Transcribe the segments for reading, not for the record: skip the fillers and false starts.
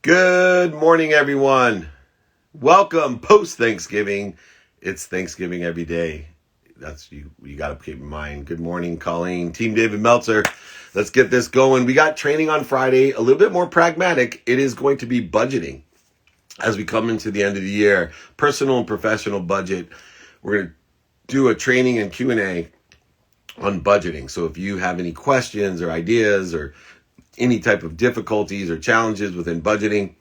Good morning, everyone. Welcome post-Thanksgiving. It's Thanksgiving every day. That's you got to keep in mind. Good morning, Colleen. Team David Meltzer. Let's get this going. We got training on Friday, a little bit more pragmatic. It is going to be budgeting as we come into the end of the year. Personal and professional budget. We're going to do a training and Q&A on budgeting. So if you have any questions or ideas or any type of difficulties or challenges within budgeting,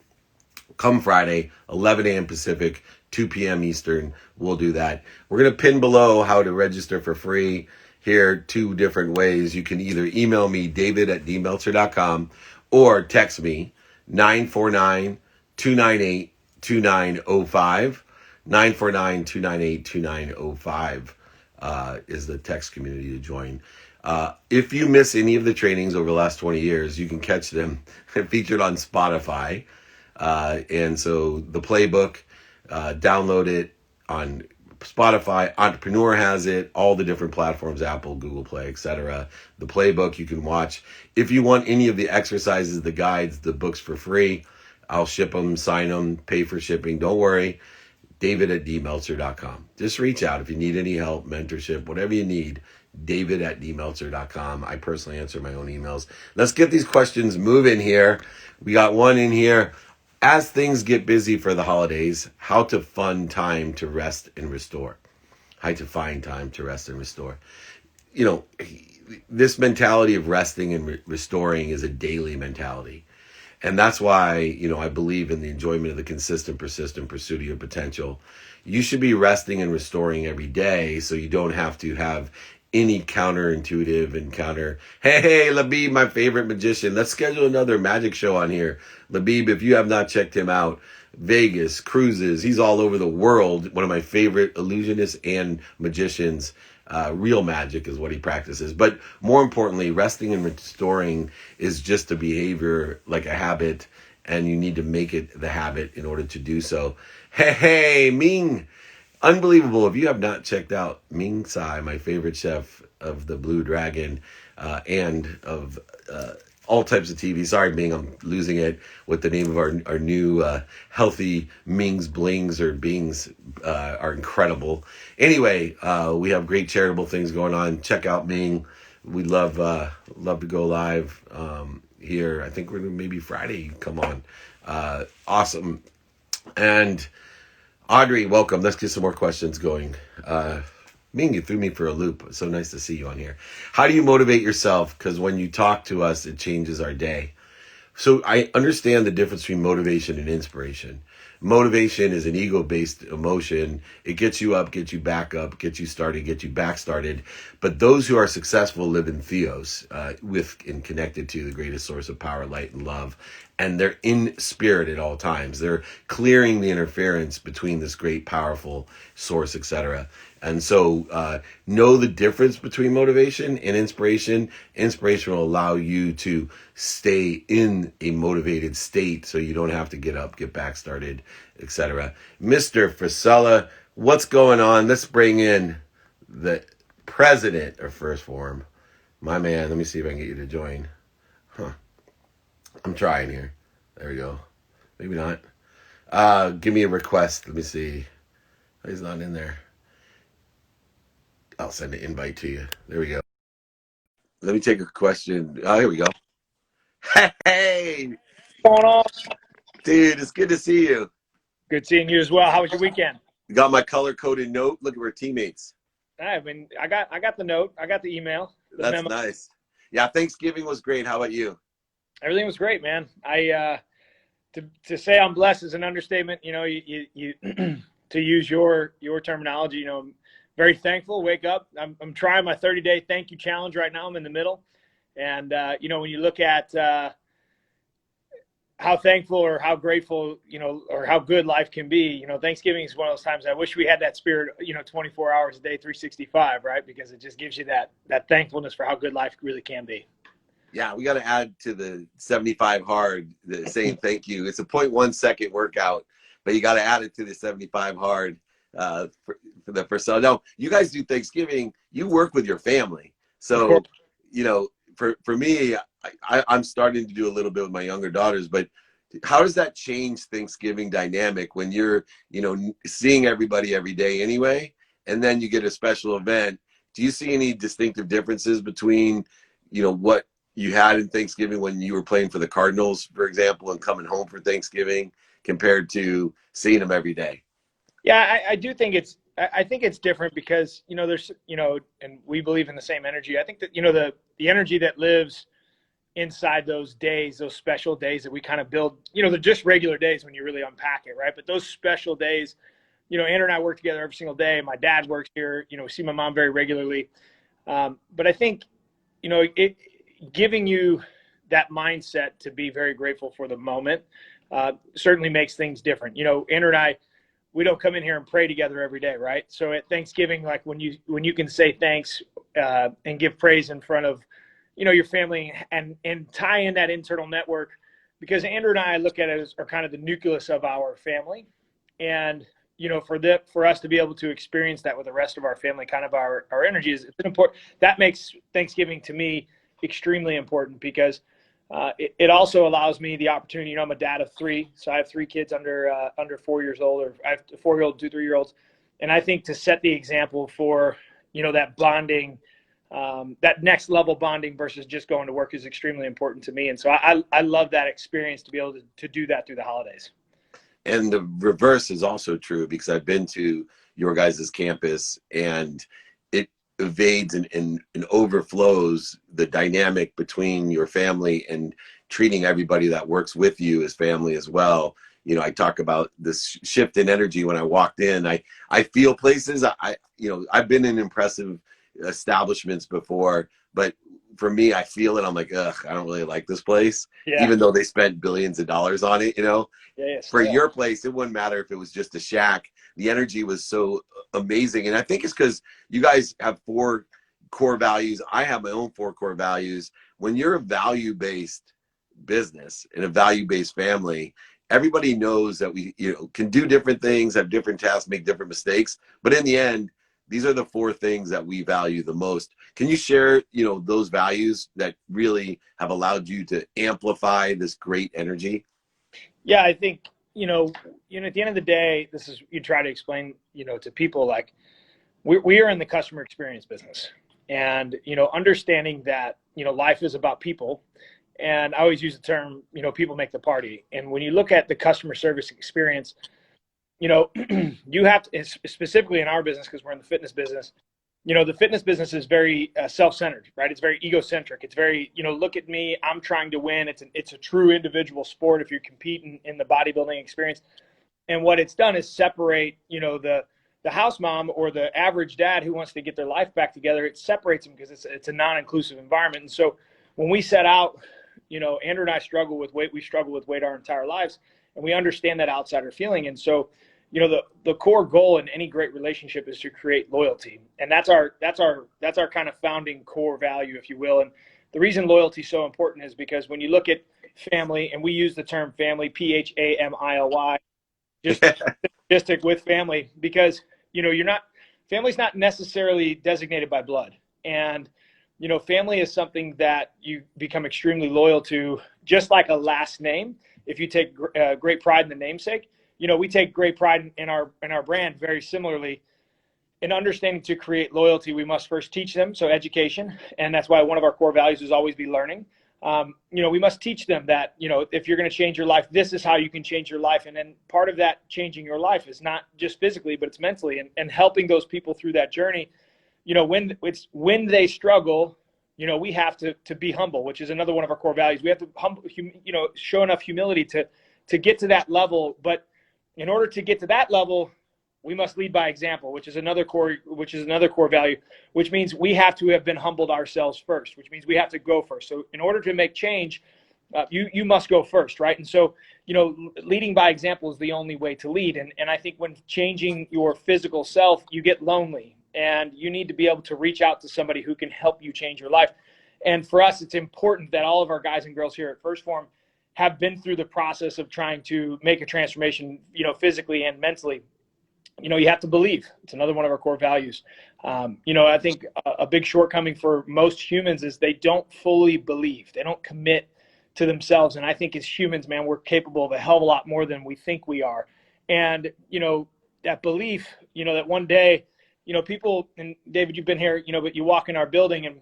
come Friday, 11 a.m. Pacific, 2 p.m. Eastern. We'll do that. We're going to pin below how to register for free. Here, two different ways. You can either email me, david@dmeltzer.com, or text me, 949-298-2905. 949-298-2905 is the text community to join. If you miss any of the trainings over the last 20 years, you can catch them featured on Spotify. And so the playbook, download it on Spotify. Entrepreneur has it, all the different platforms, Apple, Google Play, etc. The playbook you can watch. If you want any of the exercises, the guides, the books for free, I'll ship them, sign them, pay for shipping. Don't worry. David@dmeltzer.com. Just reach out if you need any help, mentorship, whatever you need. David@dmeltzer.com. I personally answer my own emails. Let's get these questions moving here. We got one in here. As things get busy for the holidays, how to fund time to rest and restore. How to find time to rest and restore. You know, this mentality of resting and restoring is a daily mentality. And that's why, I believe in the enjoyment of the consistent, persistent pursuit of your potential. You should be resting and restoring every day so you don't have to have any counterintuitive and hey, Labib, my favorite magician. Let's schedule another magic show on here. Labib, if you have not checked him out, Vegas, cruises, he's all over the world. One of my favorite illusionists and magicians. Real magic is what he practices. But more importantly, resting and restoring is just a behavior, like a habit, and you need to make it the habit in order to do so. Hey, Ming, unbelievable. If you have not checked out Ming Tsai, my favorite chef of the Blue Dragon, and of all types of TV. Sorry, Ming, I'm losing it with the name of our new healthy Ming's Blings or Bings are incredible. Anyway, we have great charitable things going on. Check out Ming. We'd love to go live here. I think we're maybe Friday. Come on. Awesome. And Audrey, welcome. Let's get some more questions going. Ming, you threw me for a loop. So nice to see you on here. How do you motivate yourself? Because when you talk to us, it changes our day. So I understand the difference between motivation and inspiration. Motivation is an ego-based emotion. It gets you up, gets you back up, gets you started, gets you back started. But those who are successful live in theos, with and connected to the greatest source of power, light, and love. And they're in spirit at all times. They're clearing the interference between this great, powerful source, etc. And so know the difference between motivation and inspiration. Inspiration will allow you to stay in a motivated state so you don't have to get up, get back started, etc. Mr. Frisella, what's going on? Let's bring in the president of First Form. My man, let me see if I can get you to join. I'm trying here. There we go. Maybe not. Give me a request. Let me see. He's not in there. I'll send an invite to you. There we go. Let me take a question. Oh, here we go. Hey, What's going on? dude, it's good to see you. Good seeing you as well. How was your weekend? You got my color-coded note. Look, we're teammates. I got the note. I got the email. That's memo. nice. Yeah, Thanksgiving was great. How about you? Everything was great, man. To say I'm blessed is an understatement. You to use your terminology. Very thankful. Wake up. I'm trying my 30-day thank you challenge right now. I'm in the middle, and when you look at how thankful or how grateful, or how good life can be, Thanksgiving is one of those times I wish we had that spirit, 24 hours a day, 365, right? Because it just gives you that thankfulness for how good life really can be. Yeah, we got to add to the 75 hard, the saying thank you. It's a 0.1 second workout, but you got to add it to the 75 hard for the first. So no, you guys do Thanksgiving. You work with your family, so for me, I'm starting to do a little bit with my younger daughters, but how does that change Thanksgiving dynamic when you're, seeing everybody every day anyway, and then you get a special event? Do you see any distinctive differences between, what you had in Thanksgiving when you were playing for the Cardinals, for example, and coming home for Thanksgiving compared to seeing them every day? Yeah, I do think I think it's different because, there's, and we believe in the same energy. I think that, the energy that lives inside those days, those special days that we kind of build, they're just regular days when you really unpack it, right? But those special days, Andrew and I work together every single day. My dad works here, we see my mom very regularly. But I think, it giving you that mindset to be very grateful for the moment certainly makes things different. Andrew and I, we don't come in here and pray together every day, right? So at Thanksgiving, like when you can say thanks and give praise in front of, your family and tie in that internal network, because Andrew and I look at it as are kind of the nucleus of our family. And, for us to be able to experience that with the rest of our family, kind of our energy is important. That makes Thanksgiving to me extremely important because it also allows me the opportunity. I'm a dad of three, so I have three kids under 4 years old, or I have a 4-year-old, 2 3-year-olds, and I think to set the example for that bonding, that next level bonding versus just going to work is extremely important to me, and so I love that experience to be able to do that through the holidays. And the reverse is also true, because I've been to your guys' campus, and it evades and overflows the dynamic between your family and treating everybody that works with you as family as well. I talk about this shift in energy when I walked in. I feel places. I've been in impressive establishments before, but for me, I feel it. I'm like, ugh, I don't really like this place, Yeah. even though they spent billions of dollars on it. Yeah, For your place, it wouldn't matter if it was just a shack. The energy was so amazing. And I think it's because you guys have 4 core values. I have my own 4 core values. When you're a value-based business and a value-based family, everybody knows that we can do different things, have different tasks, make different mistakes. But in the end, these are the 4 things that we value the most. Can you share, those values that really have allowed you to amplify this great energy? Yeah, I think, at the end of the day, this is, you try to explain, to people, like we are in the customer experience business, and, understanding that, life is about people. And I always use the term, people make the party. And when you look at the customer service experience, you have to, specifically in our business, because we're in the fitness business, the fitness business is very self-centered, right? It's very egocentric. It's very, look at me, I'm trying to win. It's a true individual sport if you're competing in the bodybuilding experience. And what it's done is separate, the house mom or the average dad who wants to get their life back together. It separates them because it's a non-inclusive environment. And so when we set out, Andrew and I struggle with weight. We struggle with weight our entire lives, and we understand that outsider feeling. And so, the core goal in any great relationship is to create loyalty. And that's our kind of founding core value, if you will. And the reason loyalty is so important is because when you look at family, and we use the term family, PHAMILY, just stick with family, because, family's not necessarily designated by blood. And, family is something that you become extremely loyal to, just like a last name. If you take great pride in the namesake, we take great pride in our brand. Very similarly, in understanding to create loyalty, we must first teach them. So education, and that's why one of our core values is always be learning. We must teach them that, if you're going to change your life, this is how you can change your life. And then part of that changing your life is not just physically, but it's mentally, and helping those people through that journey. When they struggle, we have to be humble, which is another one of our core values. We have to show enough humility to get to that level. But in order to get to that level, we must lead by example, which is another core value, which means we have to have been humbled ourselves first, which means we have to go first. So in order to make change, you must go first, right? And so, leading by example is the only way to lead. And I think when changing your physical self, you get lonely, and you need to be able to reach out to somebody who can help you change your life. And for us, it's important that all of our guys and girls here at First Form have been through the process of trying to make a transformation, physically and mentally. You have to believe. It's another one of our core values. I think a big shortcoming for most humans is they don't fully believe. They don't commit to themselves. And I think as humans, man, we're capable of a hell of a lot more than we think we are. And, that belief, that one day, people, and David, you've been here, but you walk in our building and,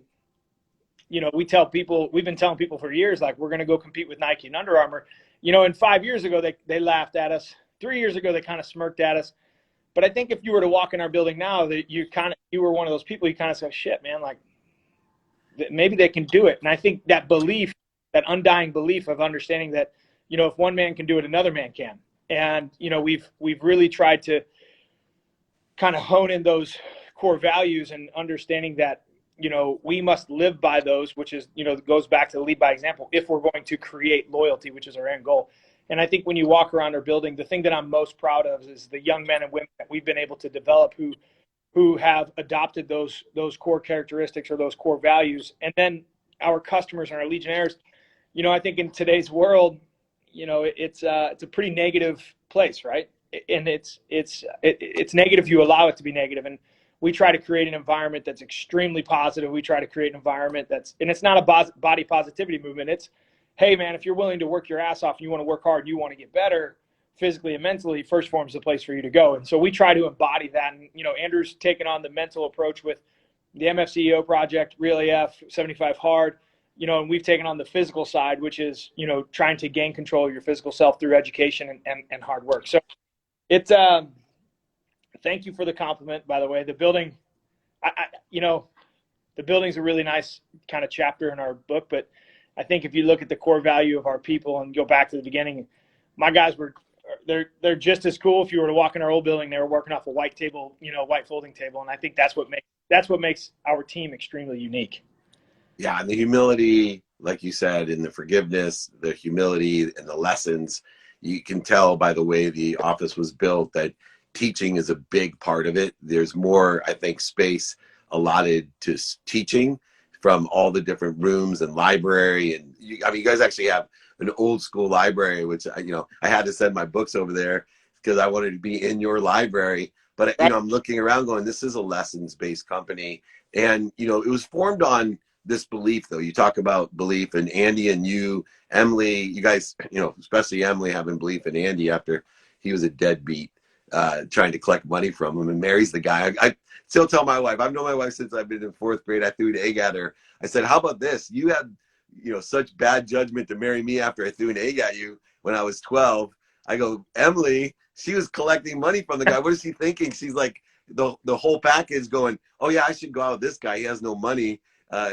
we tell people, we've been telling people for years, like, we're going to go compete with Nike and Under Armour. And 5 years ago, they laughed at us. 3 years ago, they kind of smirked at us. But I think if you were to walk in our building now, that you were one of those people, you kind of say, shit, man, like, maybe they can do it. And I think that belief, that undying belief of understanding that, if one man can do it, another man can. And, we've really tried to kind of hone in those core values and understanding that, we must live by those, which is, goes back to lead by example, if we're going to create loyalty, which is our end goal. And I think when you walk around our building, the thing that I'm most proud of is the young men and women that we've been able to develop who have adopted those core characteristics or those core values. And then our customers and our Legionnaires, I think in today's world, it's a pretty negative place, right? And it's negative if you allow it to be negative. And we try to create an environment that's extremely positive. We try to create an environment and it's not a body positivity movement. It's, hey man, if you're willing to work your ass off, you want to work hard, you want to get better physically and mentally, First Form's the place for you to go. And so we try to embody that. And, Andrew's taken on the mental approach with the MFCEO project, Real AF, 75 Hard, and we've taken on the physical side, which is, trying to gain control of your physical self through education and hard work. So it's, thank you for the compliment, by the way. The building, the building's a really nice kind of chapter in our book, but I think if you look at the core value of our people and go back to the beginning, my guys they're just as cool. If you were to walk in our old building, they were working off a white table, white folding table. And I think that's what makes our team extremely unique. Yeah. And the humility, like you said, and the forgiveness, the humility and the lessons, you can tell by the way the office was built that teaching is a big part of it. There's more, I think, space allotted to teaching from all the different rooms and library. And you guys actually have an old school library, which, I had to send my books over there because I wanted to be in your library. But, I'm looking around going, this is a lessons-based company. And, it was formed on this belief, though. You talk about belief, and Andy and you, Emily, you guys, especially Emily, having belief in Andy after he was a deadbeat, trying to collect money from him, and marries the guy. I still tell my wife, I've known my wife since I've been in fourth grade. I threw an egg at her. I said, how about this? You had, such bad judgment to marry me after I threw an egg at you when I was 12. I go, Emily, she was collecting money from the guy. What is she thinking? She's like, the whole package going, oh yeah, I should go out with this guy. He has no money.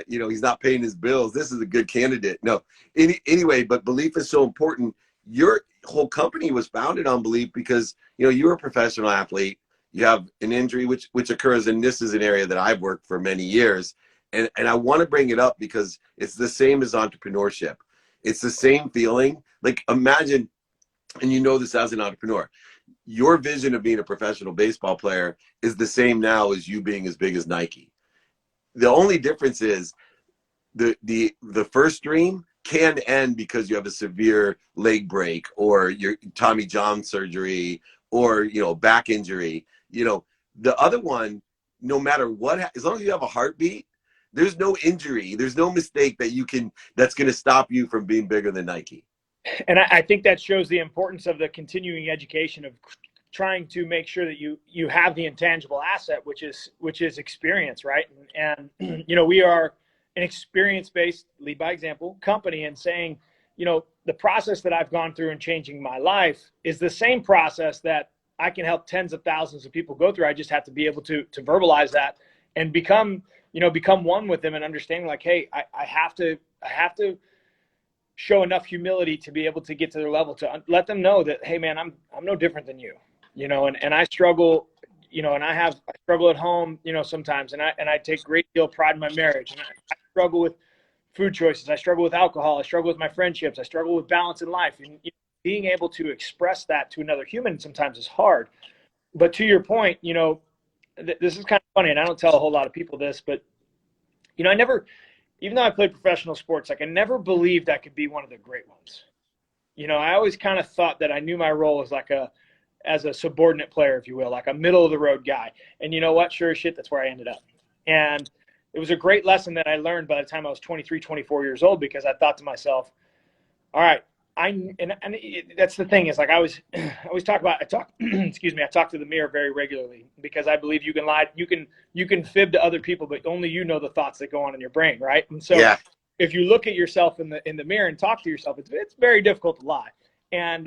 He's not paying his bills. This is a good candidate. No, anyway, but belief is so important. Your whole company was founded on belief because, you're a professional athlete. You have an injury, which occurs, and this is an area that I've worked for many years. And I want to bring it up because it's the same as entrepreneurship. It's the same feeling. Like, imagine, and this as an entrepreneur, your vision of being a professional baseball player is the same now as you being as big as Nike. The only difference is the first dream can end because you have a severe leg break or your Tommy John surgery or, back injury. The other one, no matter what, as long as you have a heartbeat, there's no injury, there's no mistake that's going to stop you from being bigger than Nike. And I think that shows the importance of the continuing education of trying to make sure that you have the intangible asset, which is experience, right? And we are an experience-based lead by example company, and saying, the process that I've gone through in changing my life is the same process that I can help tens of thousands of people go through. I just have to be able to verbalize that and become one with them and understanding, like, hey, I have to show enough humility to be able to get to their level, to let them know that, hey man, I'm no different than you, and I struggle, and I struggle at home, sometimes, and I take great deal of pride in my marriage, and I struggle with food choices. I struggle with alcohol. I struggle with my friendships. I struggle with balance in life. And being able to express that to another human sometimes is hard. But to your point, this is kind of funny, and I don't tell a whole lot of people this, but, I never, even though I played professional sports, like, I never believed I could be one of the great ones. I always kind of thought that I knew my role as a subordinate player, if you will, like a middle of the road guy. And you know what? Sure as shit, that's where I ended up. And it was a great lesson that I learned by the time I was 23, 24 years old, because I thought to myself, All right. That's the thing is like I always talk about, excuse me, I talk to the mirror very regularly because I believe you can lie, you can fib to other people, but only you know the thoughts that go on in your brain. Right. And so Yeah. if you look at yourself in the mirror and talk to yourself, it's very difficult to lie. And,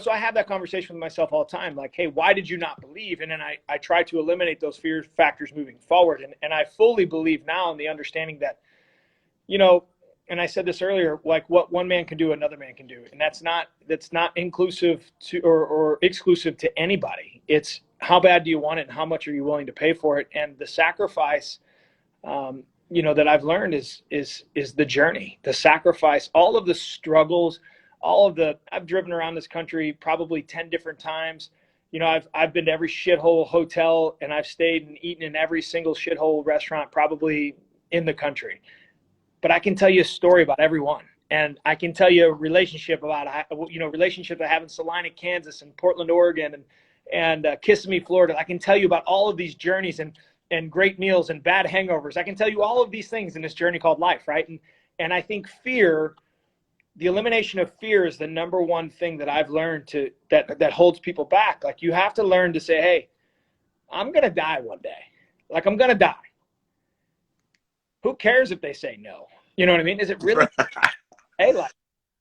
so I have that conversation with myself all the time. Like, hey, why did you not believe? And then I try to eliminate those fear factors moving forward. And I fully believe now in the understanding that, and I said this earlier, like what one man can do, another man can do. And that's not inclusive to or exclusive to anybody. It's how bad do you want it and how much are you willing to pay for it? And the sacrifice, that I've learned is the journey, the sacrifice, all of the struggles, I've driven around this country probably 10 different times. I've been to every shithole hotel and I've stayed and eaten in every single shithole restaurant probably in the country. But I can tell you a story about everyone. And I can tell you a relationship relationship I have in Salina, Kansas, and Portland, Oregon, and Kissimmee, Florida. I can tell you about all of these journeys and great meals and bad hangovers. I can tell you all of these things in this journey called life, right? And I think fear, the elimination of fear is the number one thing that I've learned that holds people back. Like you have to learn to say, hey, I'm going to die one day. Like I'm going to die. Who cares if they say no? You know what I mean? Is it really, hey, like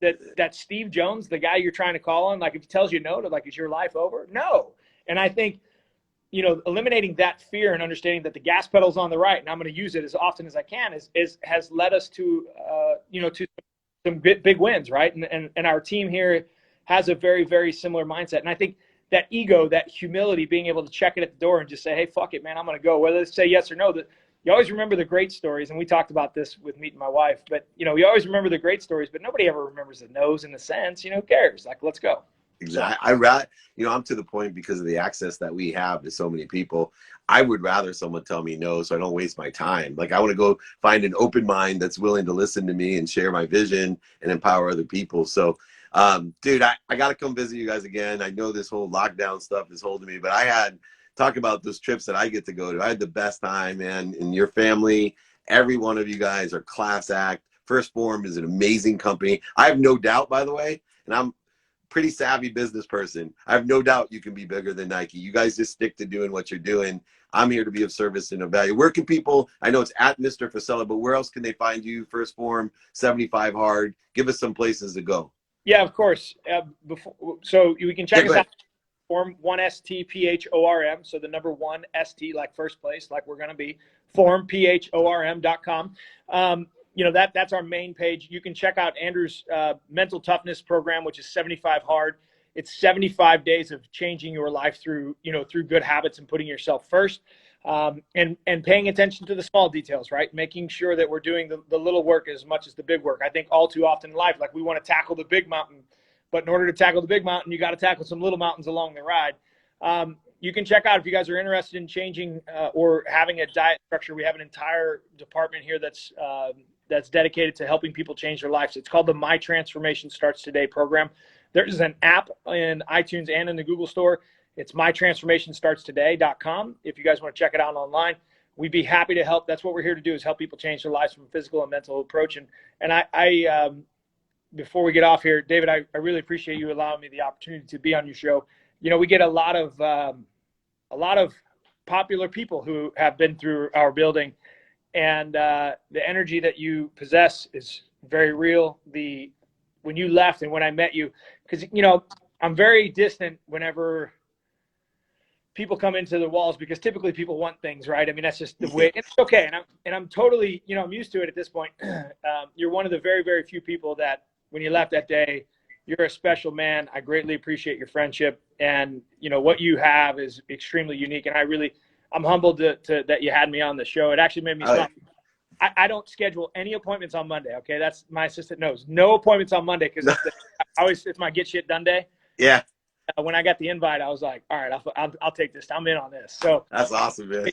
that Steve Jones, the guy you're trying to call on, like if he tells you no, is your life over? No. And I think, eliminating that fear and understanding that the gas pedal's on the right and I'm going to use it as often as I can has led us to, to some big wins, right? And our team here has a very, very similar mindset. And I think that ego, that humility, being able to check it at the door and just say, hey, fuck it, man, I'm going to go. Whether they say yes or no, that you always remember the great stories. And we talked about this with meeting my wife, but we always remember the great stories, but nobody ever remembers the no's in the sense, who cares? Like, let's go. Exactly. I'm to the point because of the access that we have to so many people. I would rather someone tell me no so I don't waste my time. Like I want to go find an open mind that's willing to listen to me and share my vision and empower other people. So, dude, I got to come visit you guys again. I know this whole lockdown stuff is holding me, but talk about those trips that I get to go to. I had the best time, man. And your family, every one of you guys are class act. First Form is an amazing company. I have no doubt, by the way, and I'm pretty savvy business person. I have no doubt you can be bigger than Nike. You guys just stick to doing what you're doing. I'm here to be of service and of value. Where can people, I know it's at Mr. Fasella, but where else can they find you? First Form, 75 Hard. Give us some places to go. Yeah, of course. So we can check us out. Form 1STPHORM. So the number 1ST, like first place, like we're going to be. FormPHORM.com. That's our main page. You can check out Andrew's mental toughness program, which is 75 Hard. It's 75 days of changing your life through good habits and putting yourself first, and paying attention to the small details, right? Making sure that we're doing the little work as much as the big work. I think all too often in life, like we want to tackle the big mountain, but in order to tackle the big mountain, you got to tackle some little mountains along the ride. You can check out if you guys are interested in changing or having a diet structure. We have an entire department here that's dedicated to helping people change their lives. It's called the My Transformation Starts Today program. There's an app in iTunes and in the Google Store. It's mytransformationstartstoday.com. If you guys want to check it out online, we'd be happy to help. That's what we're here to do, is help people change their lives from a physical and mental approach. And I before we get off here, David, I really appreciate you allowing me the opportunity to be on your show. We get a lot of popular people who have been through our building, and the energy that you possess is very real. When you left and when I met you, because I'm very distant whenever people come into the walls, because typically people want things, right? I mean, that's just the way. It's okay, and I'm totally, I'm used to it at this point. You're one of the very, very few people that, when you left that day, you're a special man. I greatly appreciate your friendship, and what you have is extremely unique. And I'm humbled that you had me on the show. It actually made me smile. I don't schedule any appointments on Monday. Okay, that's my assistant knows. No appointments on Monday because it's my get shit done day. Yeah. When I got the invite, I was like, all right, I'll take this. I'm in on this. So that's awesome, man.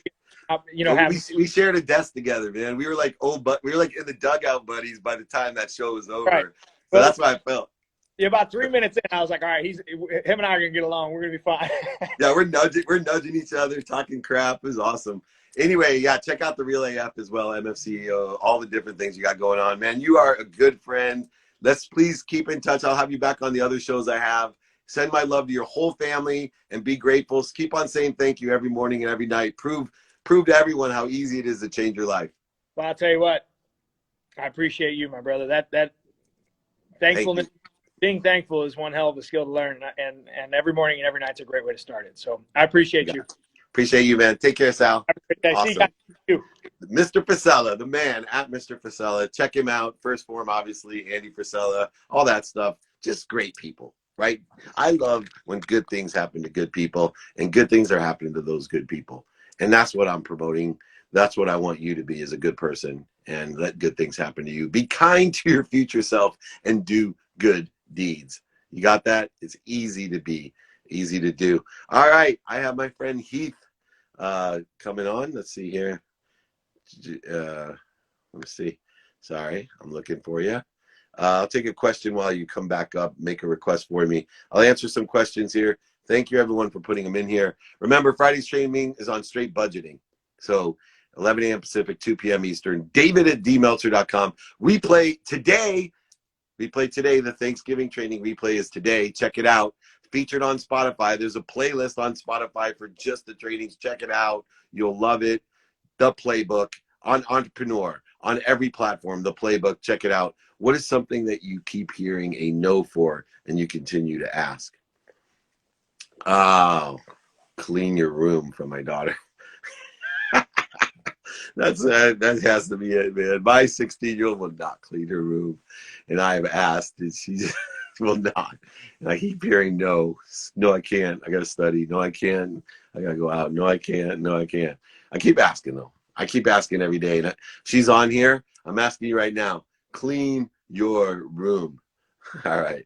We shared a desk together, man. We were like we were like in the dugout buddies by the time that show was over. Right. So that's what I felt. Yeah, about 3 minutes in, I was like, all right, him and I are gonna get along. We're gonna be fine. Yeah, we're nudging each other, talking crap. It was awesome. Anyway, yeah, check out the Real AF as well, MFCEO, all the different things you got going on, man. You are a good friend. let's please keep in touch. I'll have you back on the other shows I have. Send my love to your whole family and be grateful. Keep on saying thank you every morning and every night. Prove to everyone how easy it is to change your life. Well, I'll tell you what, I appreciate you, my brother. That thankfulness, being thankful is one hell of a skill to learn. And every morning and every night's a great way to start it. So I appreciate you. Appreciate you, man. Take care, Sal. Have a great day. Awesome. See you guys. Mr. Frisella, the man at Mr. Frisella. Check him out. First Form, obviously, Andy Frisella, all that stuff. Just great people, right? I love when good things happen to good people, and good things are happening to those good people. And that's what I'm promoting. That's what I want you to be, as a good person, and let good things happen to you. Be kind to your future self and do good deeds. You got that? It's easy to be, easy to do. All right. I have my friend Heath coming on. Let's see here. Let me see. Sorry, I'm looking for you. I'll take a question while you come back up. Make a request for me. I'll answer some questions here. Thank you, everyone, for putting them in here. Remember, Friday's training is on straight budgeting. So 11 a.m. Pacific, 2 p.m. Eastern. David@dmeltzer.com. Replay today. The Thanksgiving training replay is today. Check it out. Featured on Spotify. There's a playlist on Spotify for just the trainings. Check it out. You'll love it. The Playbook on Entrepreneur, on every platform. The Playbook. Check it out. What is something that you keep hearing a no for and you continue to ask? Oh, clean your room for my daughter. That has to be it, man. My 16-year-old will not clean her room, and I have asked, and she just will not. And I keep hearing no, I can't. I got to study. No, I can't. I got to go out. No, I can't. No, I can't. I keep asking though. I keep asking every day. And she's on here. I'm asking you right now. Clean your room. All right.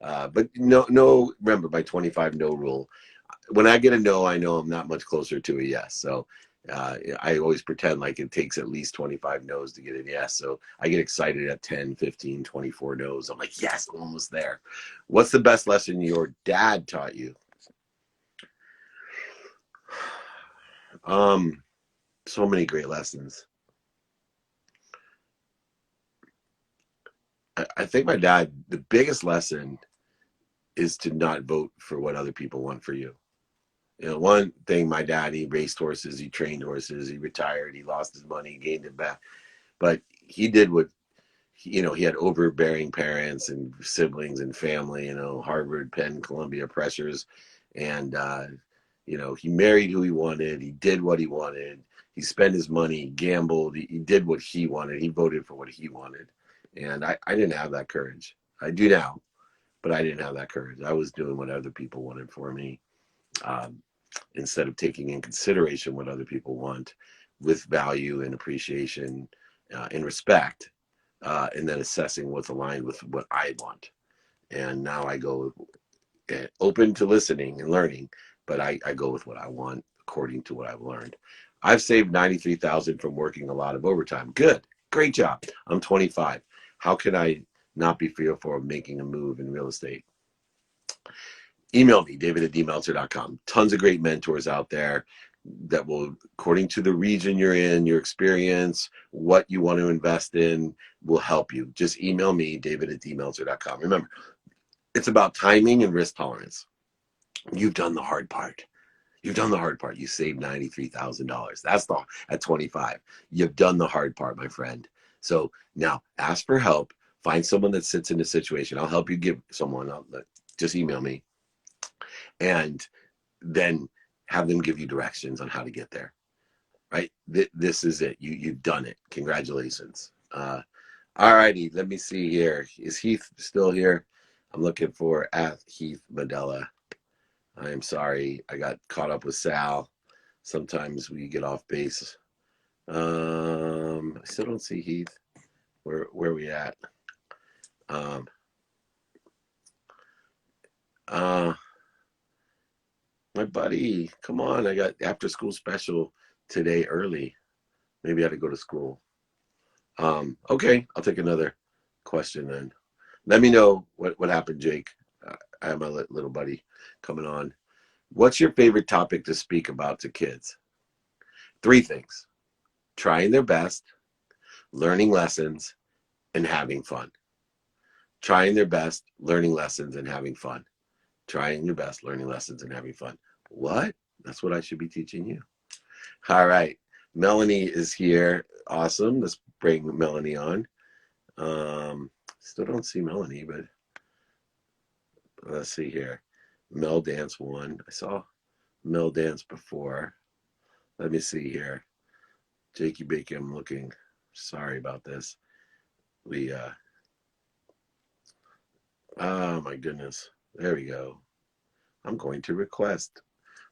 But no. Remember my 25 no rule. When I get a no, I know I'm not much closer to a yes. So I always pretend like it takes at least 25 no's to get a yes. So I get excited at 10, 15, 24 no's. I'm like, yes, I'm almost there. What's the best lesson your dad taught you? So many great lessons. I think my dad, the biggest lesson is to not vote for what other people want for you. You know, one thing, my dad, he raced horses, he trained horses, he retired, he lost his money, gained it back. But he did what, he had overbearing parents and siblings and family, Harvard, Penn, Columbia pressures. And, he married who he wanted. He did what he wanted. He spent his money, he gambled. He did what he wanted. He voted for what he wanted. And I didn't have that courage. I do now, but I didn't have that courage. I was doing what other people wanted for me. Instead of taking in consideration what other people want with value and appreciation and respect, and then assessing what's aligned with what I want. And now I go open to listening and learning, but I go with what I want according to what I've learned. I've saved $93,000 from working a lot of overtime. Good. Great job. I'm 25. How can I not be fearful of making a move in real estate? Email me, David@dmeltzer.com. Tons of great mentors out there that will, according to the region you're in, your experience, what you want to invest in, will help you. Just email me, David@dmeltzer.com. Remember, it's about timing and risk tolerance. You've done the hard part. You saved $93,000. That's at 25. You've done the hard part, my friend. So now ask for help. Find someone that sits in a situation. I'll help you give someone. Just email me. And then have them give you directions on how to get there, right? This is it. You've done it. Congratulations. All righty. Let me see here. Is Heath still here? I'm looking for @Heath Medella. I am sorry. I got caught up with Sal. Sometimes we get off base. I still don't see Heath. Where are we at? My buddy, come on. I got after school special today early. Maybe I had to go to school. Okay, I'll take another question then. Let me know what happened, Jake. I have my little buddy coming on. What's your favorite topic to speak about to kids? 3 things: trying their best, learning lessons, and having fun. trying their best, learning lessons, and having fun. Trying your best, learning lessons, and having fun. What? That's what I should be teaching you. All right. Melanie is here. Awesome. Let's bring Melanie on. Still don't see Melanie, but let's see here. Mel Dance won. I saw Mel Dance before. Let me see here. Jakey Bakey, I'm looking. Sorry about this. Oh my goodness. There we go. I'm going to request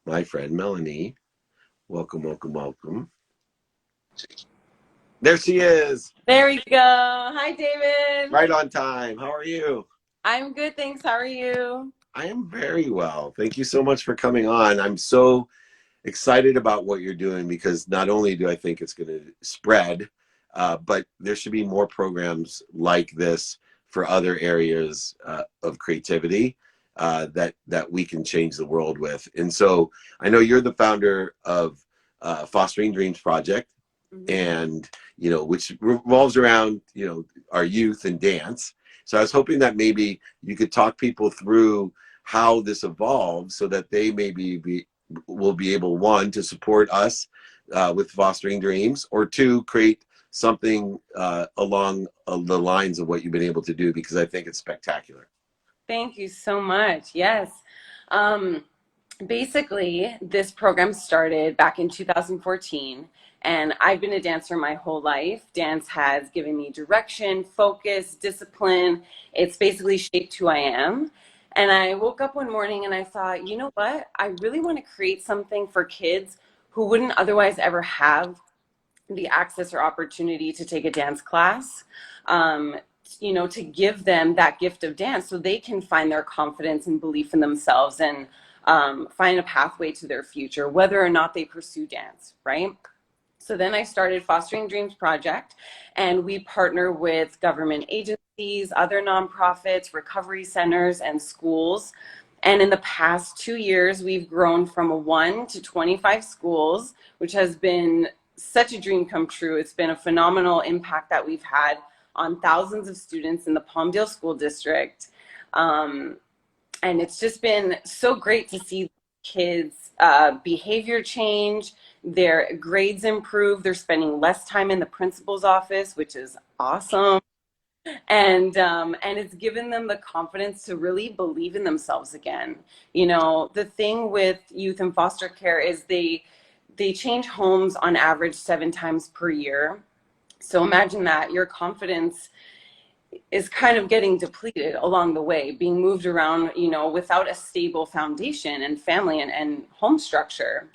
my friend Melanie. Welcome, welcome, welcome. There she is. There we go. Hi, David. Right on time. How are you? I'm good, thanks. How are you? I am very well. Thank you so much for coming on. I'm so excited about what you're doing because not only do I think it's going to spread, but there should be more programs like this for other areas of creativity that we can change the world with. And so I know you're the founder of Fostering Dreams Project, and which revolves around our youth and dance. So I was hoping that maybe you could talk people through how this evolved so that they maybe will be able, one, to support us with Fostering Dreams, or two, create something along the lines of what you've been able to do, because I think it's spectacular. Thank you so much. Yes. Basically, this program started back in 2014, and I've been a dancer my whole life. Dance has given me direction, focus, discipline. It's basically shaped who I am. And I woke up one morning and I thought, you know what? I really want to create something for kids who wouldn't otherwise ever have the access or opportunity to take a dance class, to give them that gift of dance so they can find their confidence and belief in themselves and find a pathway to their future, whether or not they pursue dance, right? So then I started Fostering Dreams Project, and we partner with government agencies, other nonprofits, recovery centers, and schools. And in the past 2 years, we've grown from 1 to 25 schools, which has been such a dream come true. It's been a phenomenal impact that we've had on thousands of students in the Palmdale School District. And it's just been so great to see kids' behavior change, their grades improve, they're spending less time in the principal's office, which is awesome. And it's given them the confidence to really believe in themselves again. The thing with youth and foster care is they change homes on average 7 times per year. So imagine that your confidence is kind of getting depleted along the way, being moved around, without a stable foundation and family and home structure.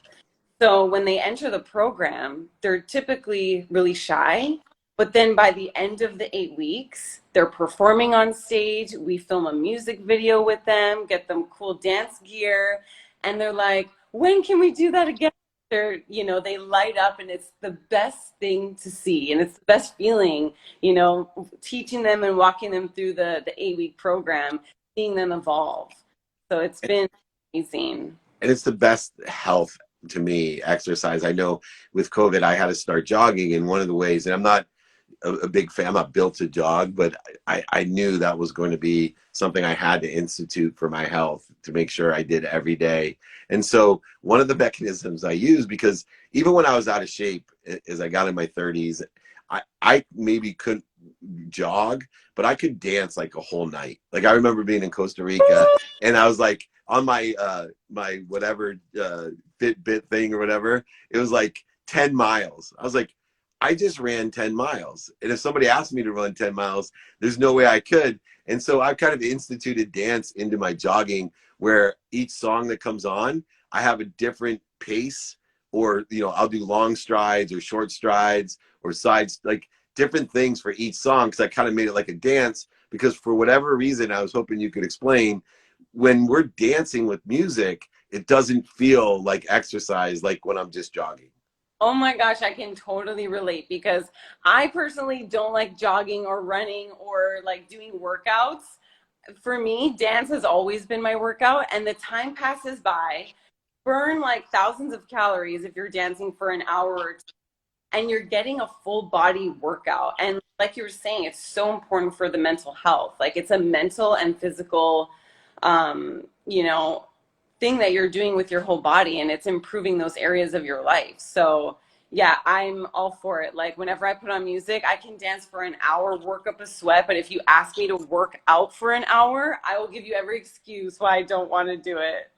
So when they enter the program, they're typically really shy, but then by the end of the 8 weeks, they're performing on stage. We film a music video with them, get them cool dance gear, and they're like, when can we do that again? They light up, and it's the best thing to see, and it's the best feeling, teaching them and walking them through the 8-week program, seeing them evolve. So it's been amazing. And it's the best health, to me, exercise. I know with COVID, I had to start jogging, and one of the ways, and I'm not a big fan, I'm not built to jog, but I knew that was going to be something I had to institute for my health, to make sure I did every day. And so one of the mechanisms I use, because even when I was out of shape, as I got in my 30s, I maybe couldn't jog, but I could dance like a whole night. Like I remember being in Costa Rica, and I was like on my my whatever Fitbit thing or whatever, it was like 10 miles. I was like, I just ran 10 miles. And if somebody asked me to run 10 miles, there's no way I could. And so I've kind of instituted dance into my jogging, where each song that comes on, I have a different pace, or, I'll do long strides or short strides or sides, like different things for each song. Cause I kind of made it like a dance, because for whatever reason, I was hoping you could explain, when we're dancing with music, it doesn't feel like exercise, like when I'm just jogging. Oh my gosh, I can totally relate, because I personally don't like jogging or running or like doing workouts. For me, dance has always been my workout, and the time passes by, burn like thousands of calories if you're dancing for an hour or two. and you're getting a full body workout. And like you were saying, it's so important for the mental health. Like it's a mental and physical, you know, thing that you're doing with your whole body, and it's improving those areas of your life. So yeah, I'm all for it. Like whenever I put on music, I can dance for an hour, work up a sweat. But if you ask me to work out for an hour, I will give you every excuse why I don't want to do it.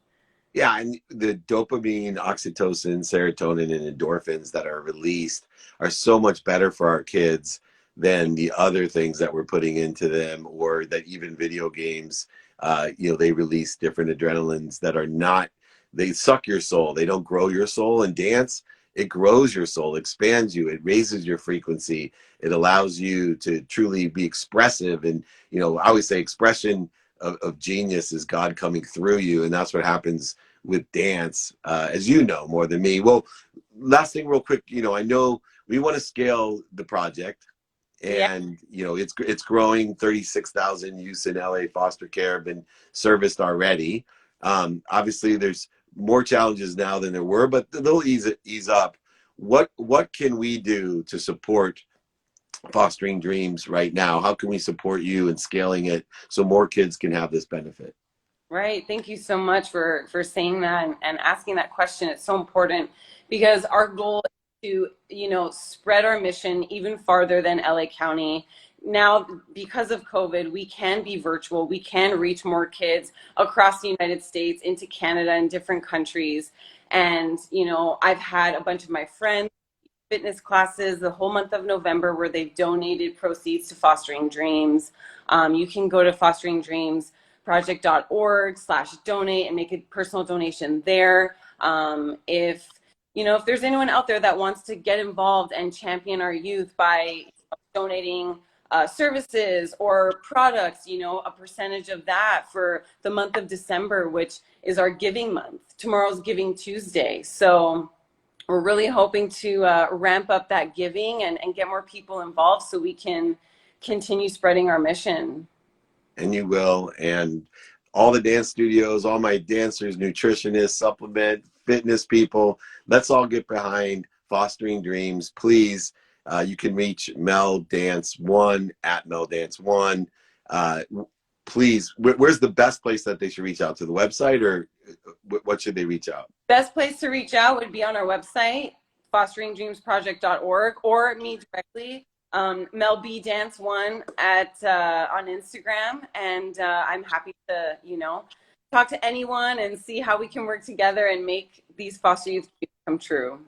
Yeah, and the dopamine, oxytocin, serotonin, and endorphins that are released are so much better for our kids than the other things that we're putting into them, or that even video games, they release different adrenalines that are not, they suck your soul. They don't grow your soul. And dance, it grows your soul, expands you, it raises your frequency. It allows you to truly be expressive. And, I always say expression of genius is God coming through you. And that's what happens with dance, as you know more than me. Well, last thing real quick, I know we want to scale the project, Yeah. and it's growing. 36,000 youths in LA foster care have been serviced already. Obviously there's more challenges now than there were, but they'll ease up. What can we do to support Fostering Dreams right now? How can we support you in scaling it so more kids can have this benefit? Right. Thank you so much for saying that and asking that question. It's so important because our goal is to, spread our mission even farther than LA County. Now, because of COVID, we can be virtual. We can reach more kids across the United States, into Canada and different countries. And, I've had a bunch of my friends fitness classes the whole month of November where they've donated proceeds to Fostering Dreams. You can go to fosteringdreamsproject.org/donate and make a personal donation there. If there's anyone out there that wants to get involved and champion our youth by donating services or products, a percentage of that for the month of December, which is our giving month. Tomorrow's Giving Tuesday. So we're really hoping to ramp up that giving and get more people involved so we can continue spreading our mission. And you will. And all the dance studios, all my dancers, nutritionists, supplement, fitness people, let's all get behind Fostering Dreams. Please, you can reach Mel Dance 1 at Mel Dance 1. Please, where's the best place that they should reach out? To the website, or what should they reach out? Best place to reach out would be on our website, fosteringdreamsproject.org, or me directly, Mel B Dance 1 on Instagram. And I'm happy to, talk to anyone and see how we can work together and make these foster youth come true.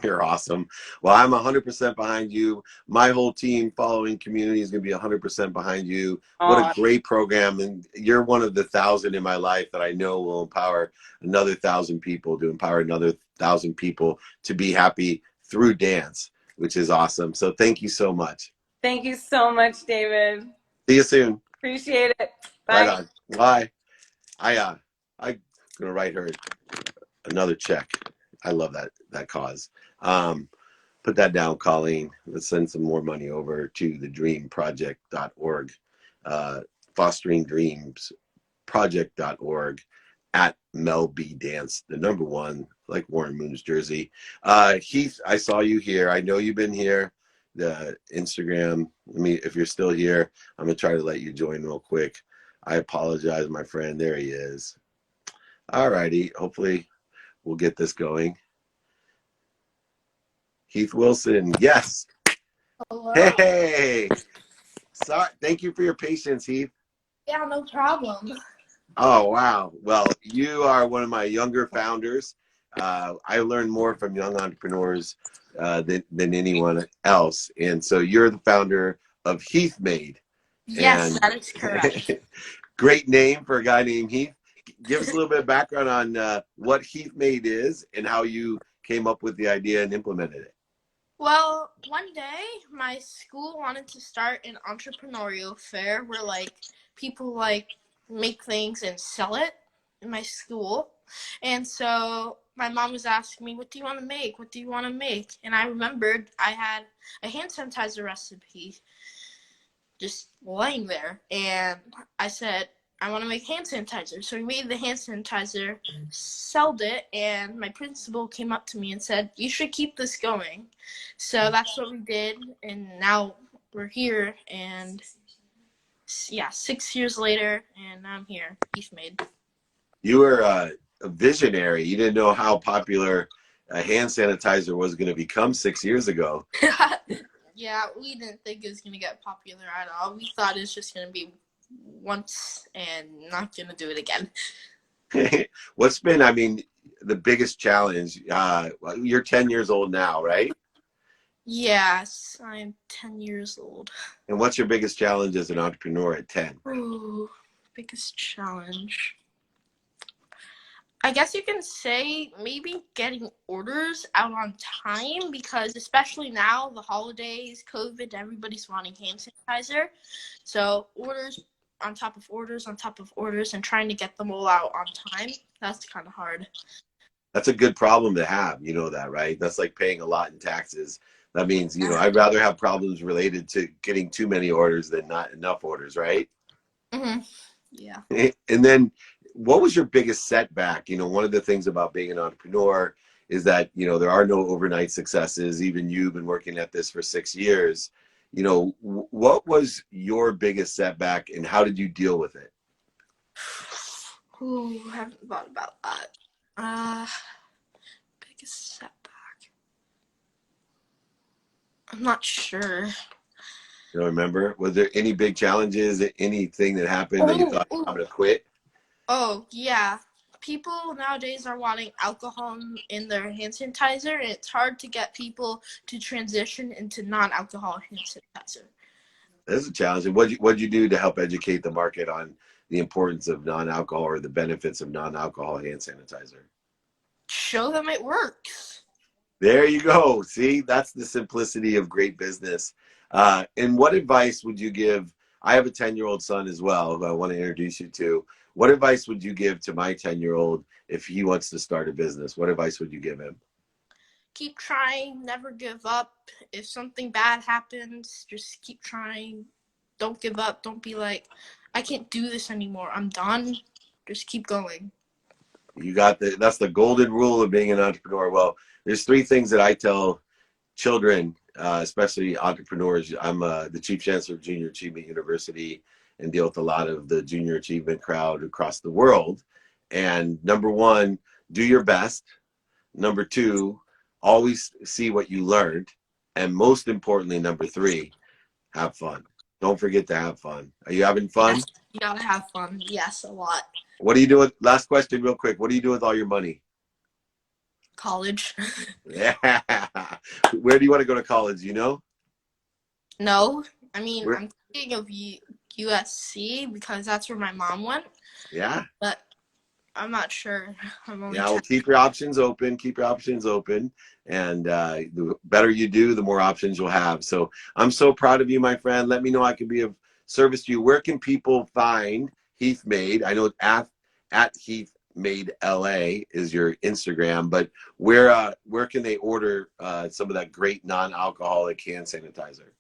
You're awesome. Well, I'm 100% behind you. My whole team following community is going to be 100% behind you. What a great program. And you're one of the 1,000 in my life that I know will empower another 1,000 people, to empower another 1,000 people to be happy through dance, which is awesome. So thank you so much. Thank you so much, David. See you soon. Appreciate it. Bye. Right on. Bye. I'm going to write her another check. I love that cause. Put that down, Colleen. Let's send some more money over to the dreamproject.org, fosteringdreamsproject.org, at Mel B Dance, the number 1, like Warren Moon's jersey. Heath, I saw you here. I know you've been here. The Instagram, if you're still here, I'm going to try to let you join real quick. I apologize, my friend. There he is. All righty. Hopefully we'll get this going. Heath Wilson, yes. Hello. Hey. Sorry. Thank you for your patience, Heath. Yeah, no problem. Oh, wow. Well, you are one of my younger founders. I learn more from young entrepreneurs than anyone else. And so you're the founder of Heath Made. Yes, And that is correct. great name for a guy named Heath. Give us a little bit of background on what Heath Made is and how you came up with the idea and implemented it. Well, one day my school wanted to start an entrepreneurial fair where people make things and sell it in my school. And so my mom was asking me, what do you want to make? What do you want to make? And I remembered I had a hand sanitizer recipe just laying there. And I said, I want to make hand sanitizer. So we made the hand sanitizer, sold it, and my principal came up to me and said, you should keep this going. So that's what we did, and now we're here, and yeah, 6 years later, and I'm here. Heath Made. You were a visionary. You didn't know how popular a hand sanitizer was going to become 6 years ago. Yeah, we didn't think it was going to get popular at all. We thought it was just going to be once and not going to do it again. What's been, I mean, the biggest challenge? You're 10 years old now, right? Yes, I'm 10 years old. And what's your biggest challenge as an entrepreneur at 10? Ooh, biggest challenge. I guess you can say maybe getting orders out on time, because especially now, the holidays, COVID, everybody's wanting hand sanitizer. So orders on top of orders on top of orders, and trying to get them all out on time, that's kind of hard. That's a good problem to have. You know that, right? That's like paying a lot in taxes. That means, you know, I'd rather have problems related to getting too many orders than not enough orders, right? Mm-hmm. Yeah. And then what was your biggest setback? You know, one of the things about being an entrepreneur is that, you know, there are no overnight successes. Even you've been working at this for 6 years. You know, what was your biggest setback and how did you deal with it? Ooh, I haven't thought about that. Biggest setback. I'm not sure. You know, remember? Was there any big challenges, anything that happened that you thought, I'm going to quit? Oh, yeah. People nowadays are wanting alcohol in their hand sanitizer, and it's hard to get people to transition into non-alcohol hand sanitizer. That's a challenge. And what'd you do to help educate the market on the importance of non-alcohol or the benefits of non-alcohol hand sanitizer? Show them it works. There you go. See, that's the simplicity of great business. And what advice would you give? I have a 10-year-old son as well, who I want to introduce you to. What advice would you give to my 10-year-old if he wants to start a business? What advice would you give him? Keep trying, never give up. If something bad happens, just keep trying. Don't give up. Don't be like, I can't do this anymore. I'm done. Just keep going. You got that's the golden rule of being an entrepreneur. Well, there's 3 things that I tell children, especially entrepreneurs. I'm the Chief Chancellor of Junior Achievement University and deal with a lot of the junior achievement crowd across the world. And number 1, do your best. Number 2, always see what you learned. And most importantly, number 3, have fun. Don't forget to have fun. Are you having fun? Yes, you gotta have fun. Yes, a lot. What do you do with, last question real quick, what do you do with all your money? College. Yeah. Where do you want to go to college, you know? No, I mean, I'm thinking of USC because that's where my mom went. Yeah. But I'm not sure. Well, keep your options open. Keep your options open. And the better you do, the more options you'll have. So I'm so proud of you, my friend. Let me know I can be of service to you. Where can people find Heath Made? I know at Heath Made LA is your Instagram, but where can they order some of that great non-alcoholic hand sanitizer?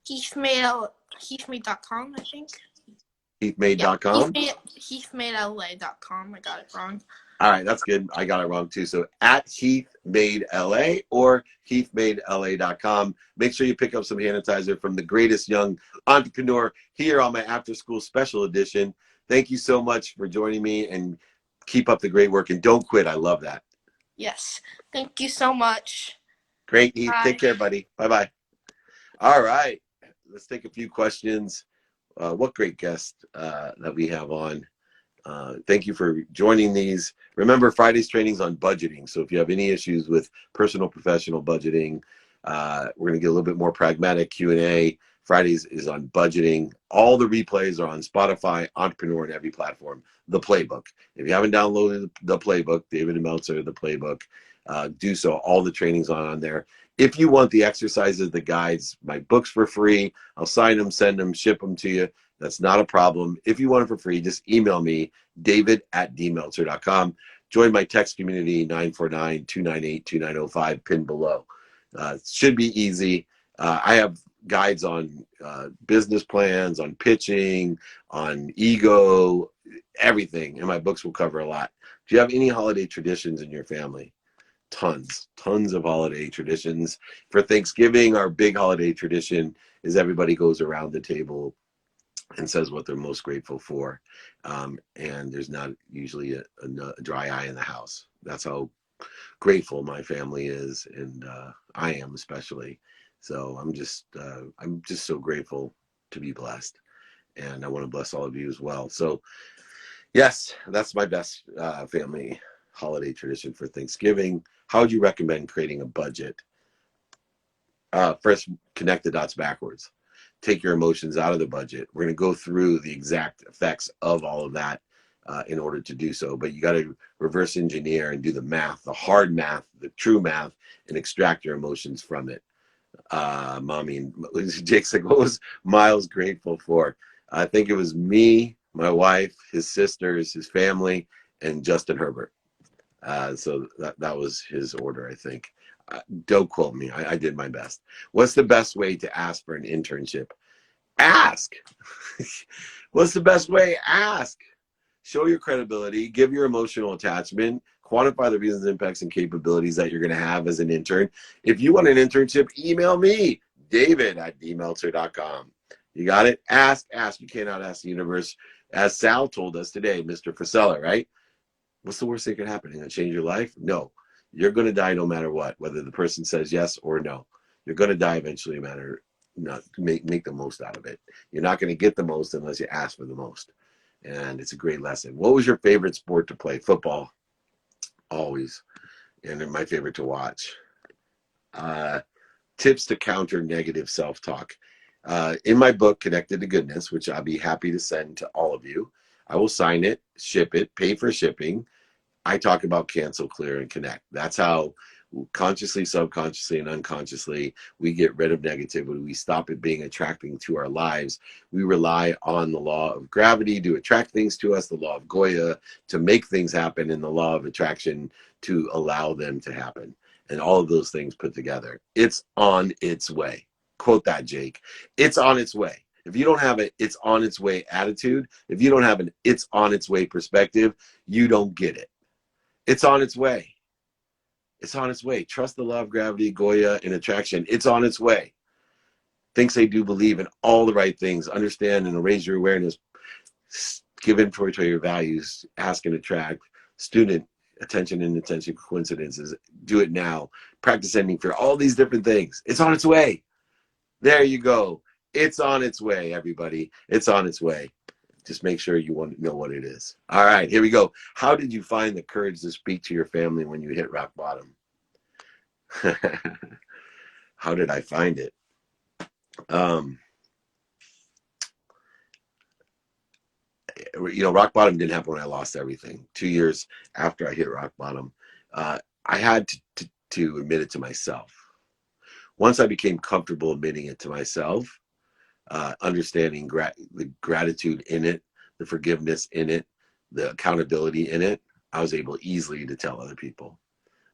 Heathmade.com, I think. Heathmade.com? Yeah, Heathmadela.com. I got it wrong. All right, that's good. I got it wrong too. So at Heath Made LA or HeathMadeLA.com. Make sure you pick up some sanitizer from the greatest young entrepreneur here on my after school special edition. Thank you so much for joining me and keep up the great work and don't quit. I love that. Yes. Thank you so much. Great, Heath. Bye. Take care, buddy. Bye-bye. All right. Let's take a few questions. What great guest that we have on. Thank you for joining these. Remember, Friday's training's on budgeting. So if you have any issues with personal, professional budgeting, we're going to get a little bit more pragmatic Q&A. Fridays is on budgeting. All the replays are on Spotify, Entrepreneur, and every platform. The Playbook. If you haven't downloaded the Playbook, David and Meltzer, the Playbook, do so. All the training's on there. If you want the exercises, the guides, my books for free, I'll sign them, send them, ship them to you. That's not a problem. If you want it for free, just email me, david@dmeltzer.com. Join my text community, 949-298-2905, pinned below. It should be easy. I have guides on business plans, on pitching, on ego, everything. And my books will cover a lot. Do you have any holiday traditions in your family? Tons of holiday traditions. For Thanksgiving, our big holiday tradition is everybody goes around the table and says what they're most grateful for. And there's not usually a dry eye in the house. That's how grateful my family is, and I am especially. So I'm just so grateful to be blessed, and I want to bless all of you as well. So yes, that's my best family holiday tradition for Thanksgiving. How would you recommend creating a budget? First, connect the dots backwards. Take your emotions out of the budget. We're going to go through the exact effects of all of that in order to do so. But you got to reverse engineer and do the math, the hard math, the true math, and extract your emotions from it. Mommy and Jake's like, what was Miles grateful for? I think it was me, my wife, his sisters, his family, and Justin Herbert. So that was his order, I think. Don't quote me. I did my best. What's the best way to ask for an internship? Ask. What's the best way? Ask. Show your credibility. Give your emotional attachment. Quantify the reasons, impacts, and capabilities that you're going to have as an intern. If you want an internship, email me, david@dmeltzer.com. You got it? Ask. You cannot ask the universe. As Sal told us today, Mr. Frisella, right? What's the worst thing that could happen? Going to change your life? No. You're going to die no matter what, whether the person says yes or no. You're going to die eventually, no matter not. Make the most out of it. You're not going to get the most unless you ask for the most. And it's a great lesson. What was your favorite sport to play? Football. Always. And my favorite to watch. Tips to counter negative self-talk. In my book, Connected to Goodness, which I'll be happy to send to all of you, I will sign it, ship it, pay for shipping. I talk about cancel, clear, and connect. That's how consciously, subconsciously, and unconsciously we get rid of negativity. We stop it being attracting to our lives. We rely on the law of gravity to attract things to us, the law of Goya to make things happen, and the law of attraction to allow them to happen. And all of those things put together. It's on its way. Quote that, Jake. It's on its way. If you don't have an it's on its way attitude, if you don't have an it's on its way perspective, you don't get it. It's on its way. It's on its way. Trust the law of gravity, Goya, and attraction. It's on its way. Think, say, do, believe in all the right things. Understand and raise your awareness. Give inventory to your values. Ask and attract. Student, attention and attention coincidences. Do it now. Practice ending fear. All these different things. It's on its way. There you go. It's on its way, everybody. It's on its way. Just make sure you want to know what it is. All right, here we go. How did you find the courage to speak to your family when you hit rock bottom? How did I find it? Rock bottom didn't happen when I lost everything. 2 years after I hit rock bottom, I had to admit it to myself. Once I became comfortable admitting it to myself, understanding the gratitude in it, the forgiveness in it, the accountability in it, I was able easily to tell other people.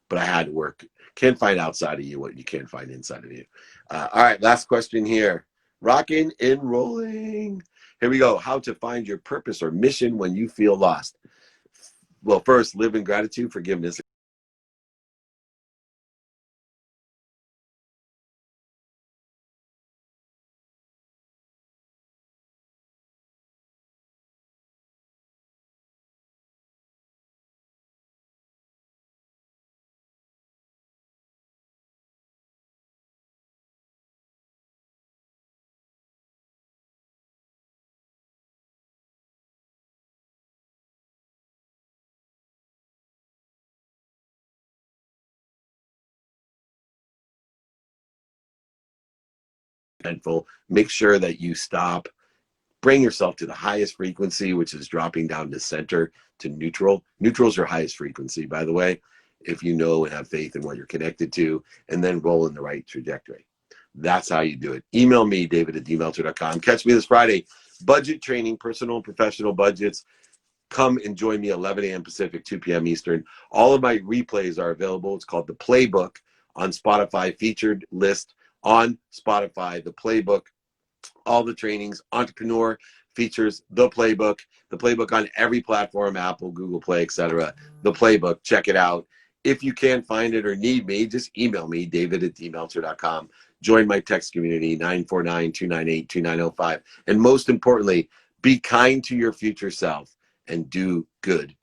But I had to work. Can't find outside of you what you can't find inside of you. All right, last question here. Rocking and rolling. Here we go. How to find your purpose or mission when you feel lost. Well, first, live in gratitude, forgiveness, resentful. Make sure that you stop. Bring yourself to the highest frequency, which is dropping down to center, to neutral. Neutral is your highest frequency, by the way, if you know and have faith in what you're connected to, and then roll in the right trajectory. That's how you do it. Email me, david@dmeltzer.com. Catch me this Friday. Budget training, personal and professional budgets. Come and join me 11 a.m. Pacific, 2 p.m. Eastern. All of my replays are available. It's called The Playbook on Spotify, featured list on Spotify, the playbook, all the trainings. Entrepreneur features the playbook on every platform, Apple, Google Play, etc. The playbook, check it out. If you can't find it or need me, just email me, david@dmeltzer.com. Join my text community, 949-298-2905. And most importantly, be kind to your future self and do good.